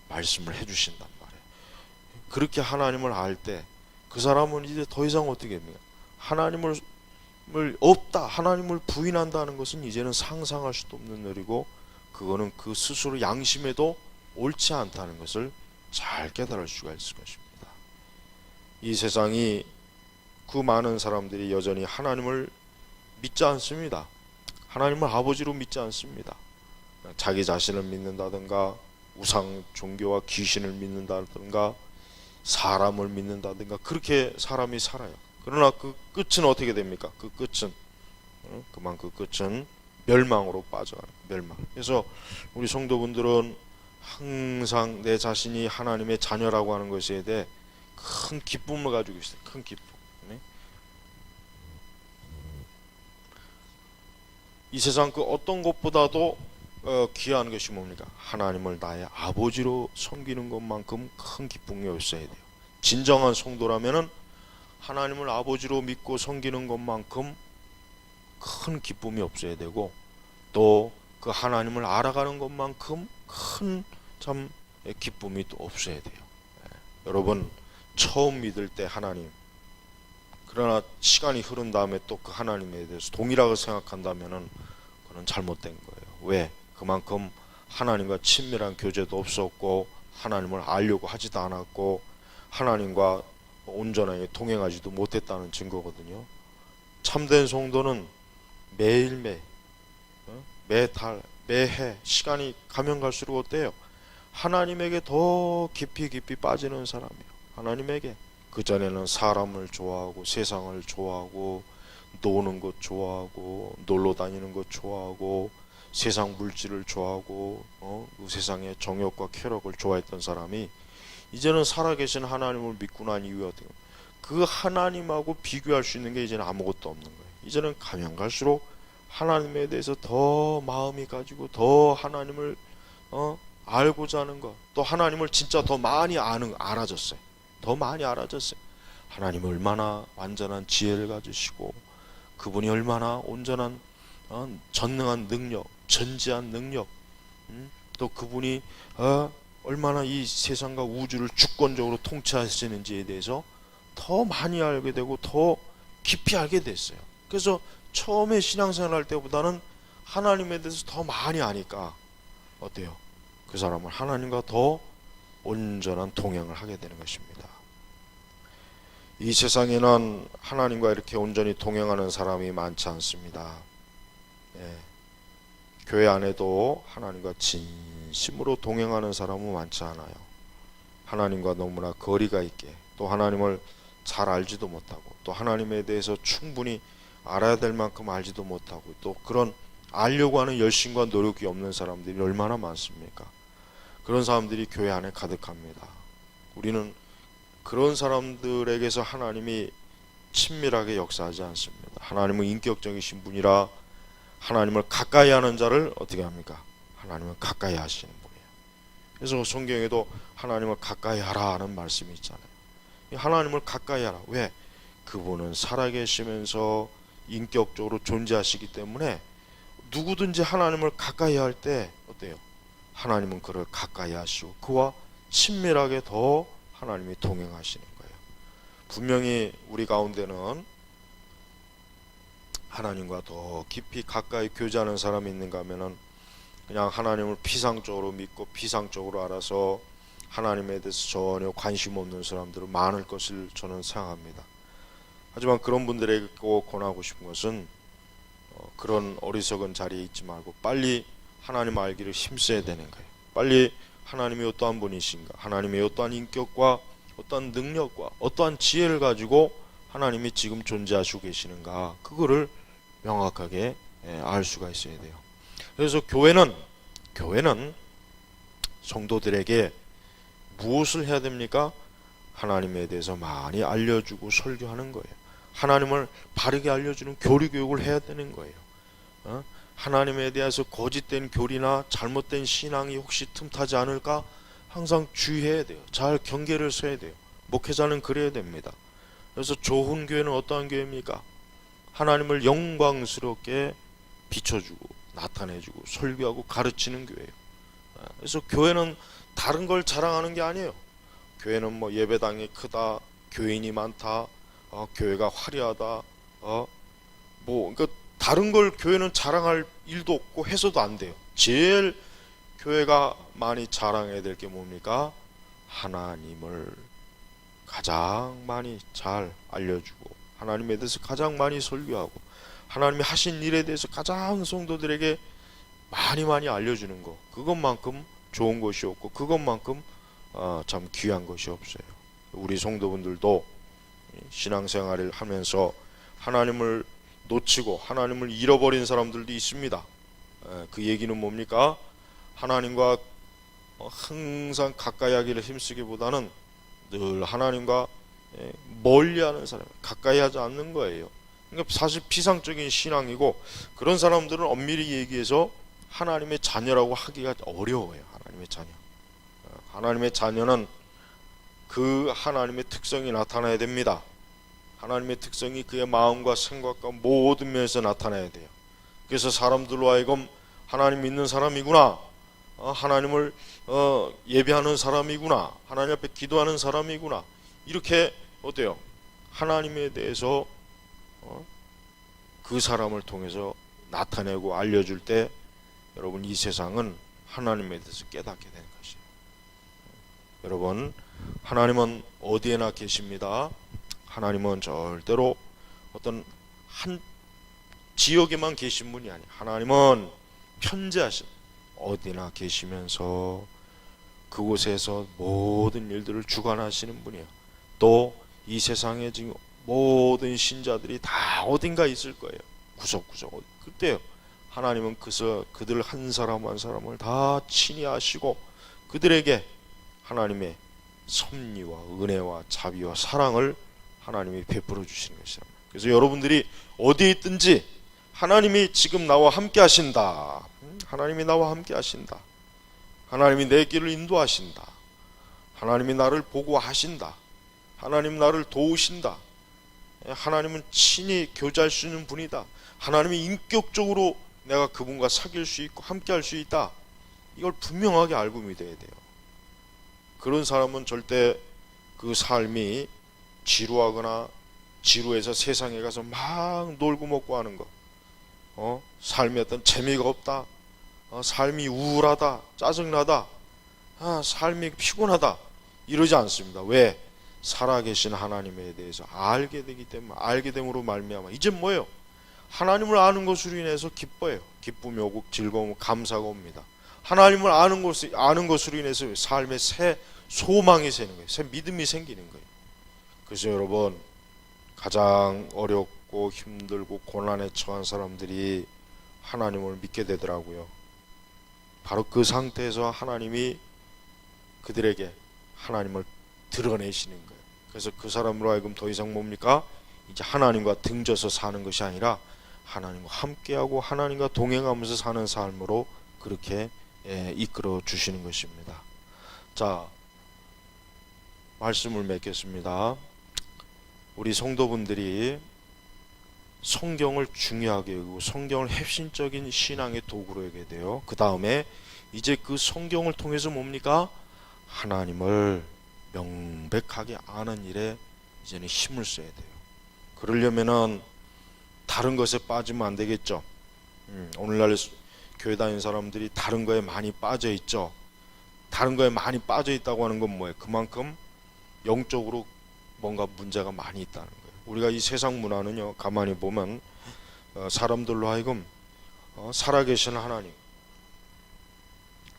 말씀을 해주신단 말이에요. 그렇게 하나님을 알 때 그 사람은 이제 더 이상 어떻게 합니까? 하나님을 없다, 하나님을 부인한다는 것은 이제는 상상할 수도 없는 일이고, 그거는 그 스스로 양심에도 옳지 않다는 것을 잘 깨달을 수가 있을 것입니다. 이 세상이 그 많은 사람들이 여전히 하나님을 믿지 않습니다. 하나님을 아버지로 믿지 않습니다. 자기 자신을 믿는다든가 우상 종교와 귀신을 믿는다든가 사람을 믿는다든가 그렇게 사람이 살아요. 그러나 그 끝은 어떻게 됩니까? 그 끝은 그 끝은 멸망으로 빠져가는 멸망. 그래서 우리 성도분들은 항상 내 자신이 하나님의 자녀라고 하는 것에 대해 큰 기쁨을 가지고 있어요. 큰 기쁨. 이 세상 그 어떤 것보다도 귀한 것이 뭡니까? 하나님을 나의 아버지로 섬기는 것만큼 큰 기쁨이 없어야 돼요. 진정한 성도라면은 하나님을 아버지로 믿고 섬기는 것만큼 큰 기쁨이 없어야 되고, 또 그 하나님을 알아가는 것만큼 큰 참 기쁨이 또 없어야 돼요. 여러분 처음 믿을 때 하나님, 그러나 시간이 흐른 다음에 또 그 하나님에 대해서 동일하게 생각한다면은 그건 잘못된 거예요. 왜? 그만큼 하나님과 친밀한 교제도 없었고 하나님을 알려고 하지도 않았고 하나님과 온전하게 동행하지도 못했다는 증거거든요. 참된 성도는 매일매일, 매달, 매해 시간이 가면 갈수록 어때요? 하나님에게 더 깊이 빠지는 사람이에요. 하나님에게. 그전에는 사람을 좋아하고 세상을 좋아하고 노는 것 좋아하고 놀러 다니는 것 좋아하고 세상 물질을 좋아하고 그 세상의 정욕과 쾌락을 좋아했던 사람이 이제는 살아계신 하나님을 믿고 난 이후에 어떻게 그 하나님하고 비교할 수 있는 게 이제는 아무것도 없는 거예요. 이제는 가면 갈수록 하나님에 대해서 더 마음이 가지고 더 하나님을 알고자 하는 것, 또 하나님을 진짜 더 많이 알아졌어요. 더 많이 알아졌어요. 하나님이 얼마나 완전한 지혜를 가지시고 그분이 얼마나 온전한 전능한 능력, 전지한 능력, 또 그분이 얼마나 이 세상과 우주를 주권적으로 통치하시는지에 대해서 더 많이 알게 되고 더 깊이 알게 됐어요. 그래서 처음에 신앙생활 할 때보다는 하나님에 대해서 더 많이 아니까 어때요? 그 사람은 하나님과 더 온전한 동행을 하게 되는 것입니다. 이 세상에는 하나님과 이렇게 온전히 동행하는 사람이 많지 않습니다. 교회 안에도 하나님과 진심으로 동행하는 사람은 많지 않아요. 하나님과 너무나 거리가 있게, 또 하나님을 잘 알지도 못하고, 또 하나님에 대해서 충분히 알아야 될 만큼 알지도 못하고, 또 그런 알려고 하는 열심과 노력이 없는 사람들이 얼마나 많습니까? 그런 사람들이 교회 안에 가득합니다. 우리는 그런 사람들에게서 하나님이 친밀하게 역사하지 않습니다. 하나님은 인격적이신 분이라 하나님을 가까이 하는 자를 어떻게 합니까? 하나님은 가까이 하시는 분이에요. 그래서 성경에도 하나님을 가까이 하라 하는 말씀이 있잖아요. 하나님을 가까이 하라. 왜? 그분은 살아계시면서 인격적으로 존재하시기 때문에 누구든지 하나님을 가까이 할 때 어때요? 하나님은 그를 가까이 하시고 그와 친밀하게 더 하나님이 동행하시는 거예요. 분명히 우리 가운데는 하나님과 더 깊이 가까이 교제하는 사람이 있는가 하면은 그냥 하나님을 피상적으로 믿고 피상적으로 알아서 하나님에 대해서 전혀 관심 없는 사람들은 많을 것을 저는 생각합니다. 하지만 그런 분들에게 꼭 권하고 싶은 것은 그런 어리석은 자리에 있지 말고 빨리 하나님 알기를 힘써야 되는 거예요. 빨리 하나님이 어떠한 분이신가, 하나님의 어떠한 인격과 어떠한 능력과 어떠한 지혜를 가지고 하나님이 지금 존재하시고 계시는가, 그거를 명확하게 알 수가 있어야 돼요. 그래서 교회는 성도들에게 무엇을 해야 됩니까? 하나님에 대해서 많이 알려주고 설교하는 거예요. 하나님을 바르게 알려주는 교리 교육을 해야 되는 거예요. 하나님에 대해서 거짓된 교리나 잘못된 신앙이 혹시 틈타지 않을까 항상 주의해야 돼요. 잘 경계를 서야 돼요. 목회자는 그래야 됩니다. 그래서 좋은 교회는 어떠한 교회입니까? 하나님을 영광스럽게 비춰주고 나타내주고 설교하고 가르치는 교회예요. 그래서 교회는 다른 걸 자랑하는 게 아니에요. 교회는 뭐 예배당이 크다, 교인이 많다, 교회가 화려하다, 그러니까 다른 걸 교회는 자랑할 일도 없고 해서도 안 돼요. 제일 교회가 많이 자랑해야 될 게 뭡니까? 하나님을 가장 많이 잘 알려주고 하나님에 대해서 가장 많이 설교하고 하나님이 하신 일에 대해서 가장 성도들에게 많이 알려주는 거, 그것만큼 좋은 것이 없고 그것만큼 참 귀한 것이 없어요. 우리 성도분들도 신앙생활을 하면서 하나님을 놓치고 하나님을 잃어버린 사람들도 있습니다. 그 얘기는 뭡니까? 하나님과 항상 가까이 하기를 힘쓰기보다는 늘 하나님과 멀리하는 사람, 가까이 하지 않는 거예요. 그러니까 사실 피상적인 신앙이고, 그런 사람들은 엄밀히 얘기해서 하나님의 자녀라고 하기가 어려워요. 하나님의 자녀. 하나님의 자녀는 그 하나님의 특성이 나타나야 됩니다. 하나님의 특성이 그의 마음과 생각과 모든 면에서 나타나야 돼요. 그래서 사람들로 하여금 하나님 믿는 사람이구나, 하나님을 예배하는 사람이구나, 하나님 앞에 기도하는 사람이구나, 이렇게 어때요? 하나님에 대해서 그 사람을 통해서 나타내고 알려줄 때 여러분, 이 세상은 하나님에 대해서 깨닫게 되는 것이에요. 여러분, 하나님은 어디에나 계십니다. 하나님은 절대로 어떤 한 지역에만 계신 분이 아니에요. 하나님은 편재하신, 어디나 계시면서 그곳에서 모든 일들을 주관하시는 분이에요. 또 이 세상에 지금 모든 신자들이 다 어딘가 있을 거예요. 구석구석. 그때요, 하나님은 그들 한 사람 한 사람을 다 친히 아시고 그들에게 하나님의 섭리와 은혜와 자비와 사랑을 하나님이 베풀어 주시는 것이랍니다. 그래서 여러분들이 어디에 있든지 하나님이 지금 나와 함께 하신다. 하나님이 나와 함께 하신다. 하나님이 내 길을 인도하신다. 하나님이 나를 보고하신다. 하나님 나를 도우신다. 하나님은 친히 교제할 수 있는 분이다. 하나님이 인격적으로 내가 그분과 사귈 수 있고 함께 할 수 있다. 이걸 분명하게 알고 믿어야 돼요. 그런 사람은 절대 그 삶이 지루하거나 지루해서 세상에 가서 막 놀고 먹고 하는 거, 삶에 어떤 재미가 없다, 삶이 우울하다, 짜증나다, 삶이 피곤하다, 이러지 않습니다. 왜? 살아계신 하나님에 대해서 알게 되기 때문에, 알게 됨으로 말미암아 이제 뭐예요? 하나님을 아는 것으로 인해서 기뻐요. 기쁨이 오고 즐거움, 감사가 옵니다. 하나님을 아는 것으로 인해서 삶에 새 소망이 생기는 거예요. 새 믿음이 생기는 거예요. 그래서 여러분, 가장 어렵고 힘들고 고난에 처한 사람들이 하나님을 믿게 되더라고요. 바로 그 상태에서 하나님이 그들에게 하나님을 드러내시는 거예요. 그래서 그 사람으로 하여금 더 이상 뭡니까? 이제 하나님과 등져서 사는 것이 아니라 하나님과 함께하고 하나님과 동행하면서 사는 삶으로 그렇게 이끌어 주시는 것입니다. 자, 말씀을 맺겠습니다. 우리 성도분들이 성경을 중요하게 여기고 성경을 핵심적인 신앙의 도구로 여기게 돼요. 그 다음에 이제 그 성경을 통해서 뭡니까? 하나님을 명백하게 아는 일에 이제는 힘을 써야 돼요. 그러려면은 다른 것에 빠지면 안 되겠죠. 오늘날 교회 다니는 사람들이 다른 거에 많이 빠져 있죠. 다른 거에 많이 빠져 있다고 하는 건 뭐예요? 그만큼 영적으로 뭔가 문제가 많이 있다는 거예요. 우리가 이 세상 문화는요, 가만히 보면 사람들로 하여금 살아계신 하나님,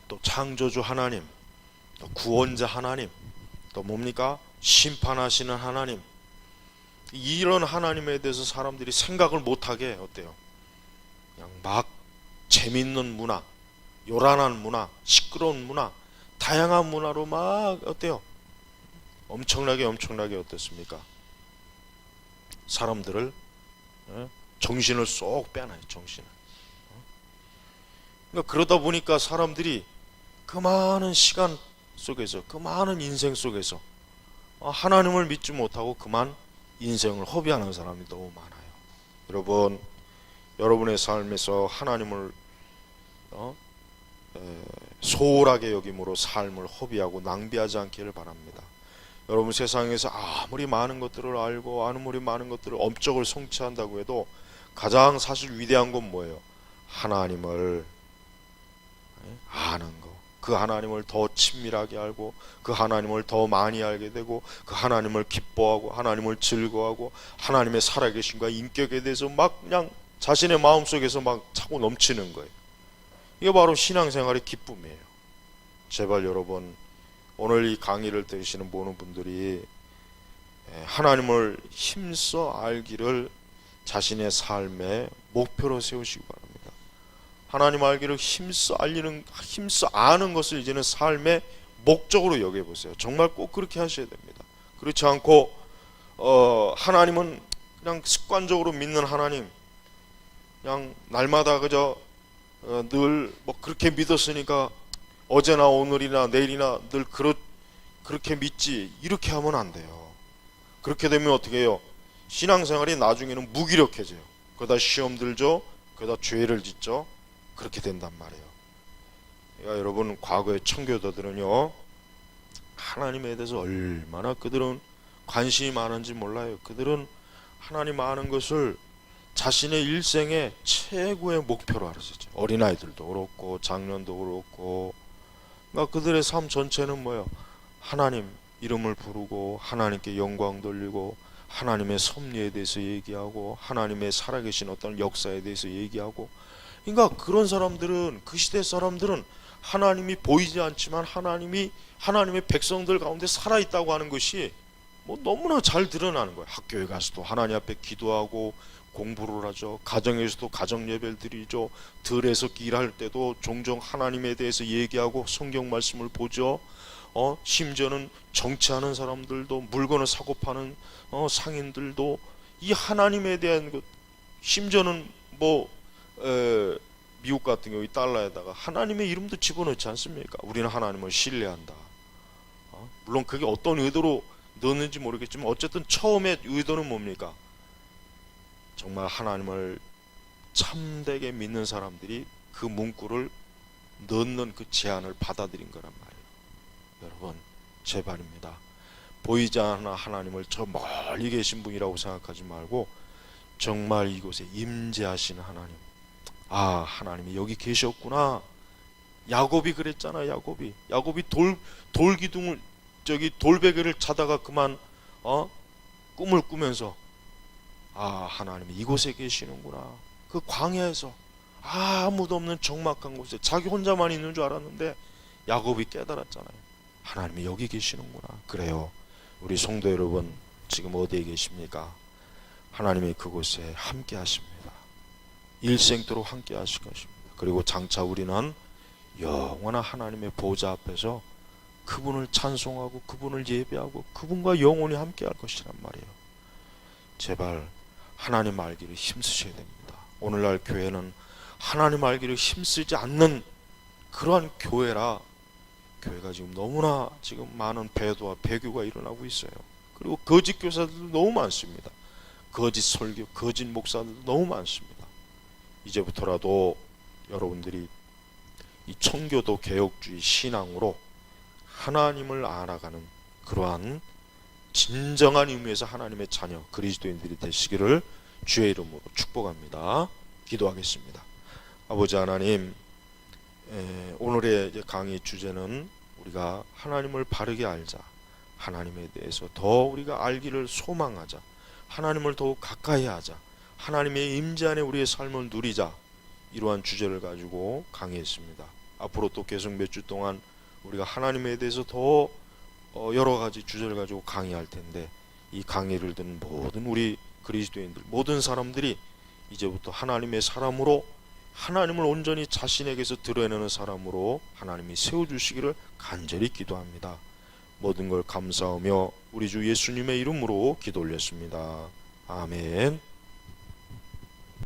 또 창조주 하나님, 또 구원자 하나님, 또 뭡니까? 심판하시는 하나님, 이런 하나님에 대해서 사람들이 생각을 못하게 어때요? 그냥 막 재밌는 문화, 요란한 문화, 시끄러운 문화, 다양한 문화로 막 어때요? 엄청나게 어떻습니까? 사람들을 정신을 쏙 빼놔요. 정신을. 그러니까 그러다 보니까 사람들이 그 많은 시간 속에서, 그 많은 인생 속에서 하나님을 믿지 못하고 그만 인생을 허비하는 사람이 너무 많아요. 여러분, 여러분의 삶에서 하나님을 소홀하게 여김으로 삶을 허비하고 낭비하지 않기를 바랍니다. 여러분, 세상에서 아무리 많은 것들을 알고 아무리 많은 것들을 업적을 성취한다고 해도 가장 사실 위대한 건 뭐예요? 하나님을 아는 거. 그 하나님을 더 친밀하게 알고 그 하나님을 더 많이 알게 되고 그 하나님을 기뻐하고 하나님을 즐거워하고 하나님의 살아계심과 인격에 대해서 막 그냥 자신의 마음속에서 막 차고 넘치는 거예요. 이게 바로 신앙생활의 기쁨이에요. 제발 여러분, 오늘 이 강의를 들으시는 모든 분들이 하나님을 힘써 알기를 자신의 삶의 목표로 세우시기 바랍니다. 하나님 알기를 힘써 아는 것을 이제는 삶의 목적으로 여겨보세요. 정말 꼭 그렇게 하셔야 됩니다. 그렇지 않고 하나님은 그냥 습관적으로 믿는 하나님, 그냥 날마다 그저 늘 뭐 그렇게 믿었으니까 어제나 오늘이나 내일이나 늘 그렇게 믿지, 이렇게 하면 안 돼요. 그렇게 되면 어떻게 해요? 신앙생활이 나중에는 무기력해져요. 그러다 시험 들죠, 그러다 죄를 짓죠. 그렇게 된단 말이에요. 그러니까 여러분, 과거의 청교도들은요, 하나님에 대해서 얼마나 그들은 관심이 많은지 몰라요. 그들은 하나님 아는 것을 자신의 일생의 최고의 목표로 알았었죠. 어린아이들도 그렇고 장년도 그렇고, 그러니까 그들의 삶 전체는 뭐예요? 하나님 이름을 부르고 하나님께 영광 돌리고 하나님의 섭리에 대해서 얘기하고 하나님의 살아계신 어떤 역사에 대해서 얘기하고. 그러니까 그런 사람들은, 그 시대 사람들은 하나님이 보이지 않지만 하나님의 백성들 가운데 살아있다고 하는 것이 뭐 너무나 잘 드러나는 거예요. 학교에 가서도 하나님 앞에 기도하고 공부를 하죠. 가정에서도 가정 예배를 드리죠. 들에서 일할 때도 종종 하나님에 대해서 얘기하고 성경 말씀을 보죠. 심지어는 정치하는 사람들도, 물건을 사고 파는 상인들도 이 하나님에 대한 것, 심지어는 미국 같은 경우 이 달러에다가 하나님의 이름도 집어넣지 않습니까? 우리는 하나님을 신뢰한다. 물론 그게 어떤 의도로 넣었는지 모르겠지만 어쨌든 처음에 의도는 뭡니까? 정말 하나님을 참되게 믿는 사람들이 그 문구를 넣는 그 제안을 받아들인 거란 말이에요. 여러분, 제발입니다. 보이지 않는 하나님을 저 멀리 계신 분이라고 생각하지 말고 정말 이곳에 임재하시는 하나님, 하나님이 여기 계셨구나. 야곱이 그랬잖아. 야곱이 돌기둥을, 돌베개를 자다가 그만 꿈을 꾸면서 하나님이 이곳에 계시는구나. 그 광야에서 아무도 없는 적막한 곳에 자기 혼자만 있는 줄 알았는데 야곱이 깨달았잖아요. 하나님이 여기 계시는구나. 그래요. 우리 성도 여러분, 지금 어디에 계십니까? 하나님이 그곳에 함께 하십니다. 일생도록 함께 하실 것입니다. 그리고 장차 우리는 영원한 하나님의 보좌 앞에서 그분을 찬송하고 그분을 예배하고 그분과 영원히 함께 할 것이란 말이에요. 제발 하나님 알기를 힘쓰셔야 됩니다. 오늘날 교회는 하나님 알기를 힘쓰지 않는 그러한 교회라, 교회가 지금 너무나 지금 많은 배도와 배교가 일어나고 있어요. 그리고 거짓 교사들도 너무 많습니다. 거짓 설교, 거짓 목사들도 너무 많습니다. 이제부터라도 여러분들이 이 청교도 개혁주의 신앙으로 하나님을 알아가는 그러한 진정한 의미에서 하나님의 자녀 그리스도인들이 되시기를 주의 이름으로 축복합니다. 기도하겠습니다. 아버지 하나님, 오늘의 강의 주제는 우리가 하나님을 바르게 알자, 하나님에 대해서 더 우리가 알기를 소망하자, 하나님을 더욱 가까이 하자, 하나님의 임재 안에 우리의 삶을 누리자, 이러한 주제를 가지고 강의했습니다. 앞으로 또 계속 몇 주 동안 우리가 하나님에 대해서 더 여러 가지 주제를 가지고 강의할 텐데, 이 강의를 듣는 모든 우리 그리스도인들, 모든 사람들이 이제부터 하나님의 사람으로, 하나님을 온전히 자신에게서 드러내는 사람으로 하나님이 세워주시기를 간절히 기도합니다. 모든 걸 감사하며 우리 주 예수님의 이름으로 기도 올렸습니다. 아멘.